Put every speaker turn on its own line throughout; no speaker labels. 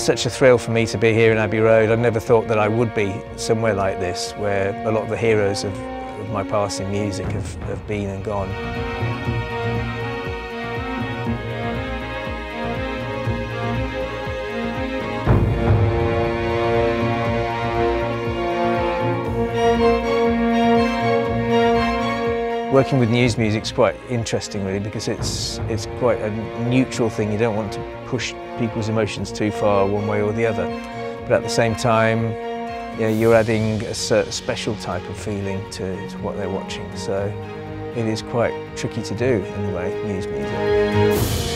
such a thrill for me to be here in Abbey Road. I never thought that I would be somewhere like this, where a lot of the heroes of my past in music have been and gone. Working with news music is quite interesting, really, because it's quite a neutral thing. You don't want to push people's emotions too far one way or the other, but at the same time, you're adding a special type of feeling to what they're watching. So it is quite tricky to do in a way, news music.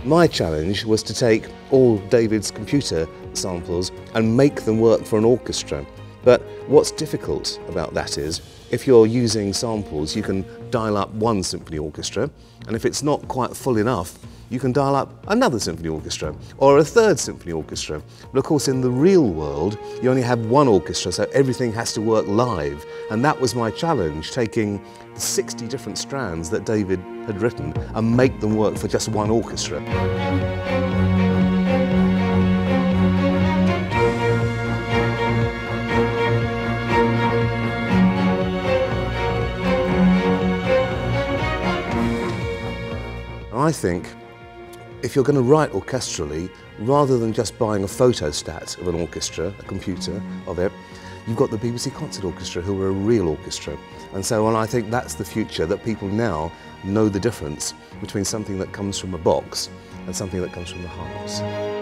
My challenge was to take all David's computer samples and make them work for an orchestra. But what's difficult about that is, if you're using samples, you can dial up one symphony orchestra, and if it's not quite full enough, you can dial up another symphony orchestra or a third symphony orchestra. But of course, in the real world, you only have one orchestra, so everything has to work live. And that was my challenge, taking 60 different strands that David had written and make them work for just one orchestra. I think if you're going to write orchestrally, rather than just buying a photostat of an orchestra, a computer of it, you've got the BBC Concert Orchestra, who are a real orchestra. And so I think that's the future, that people now know the difference between something that comes from a box and something that comes from the heart.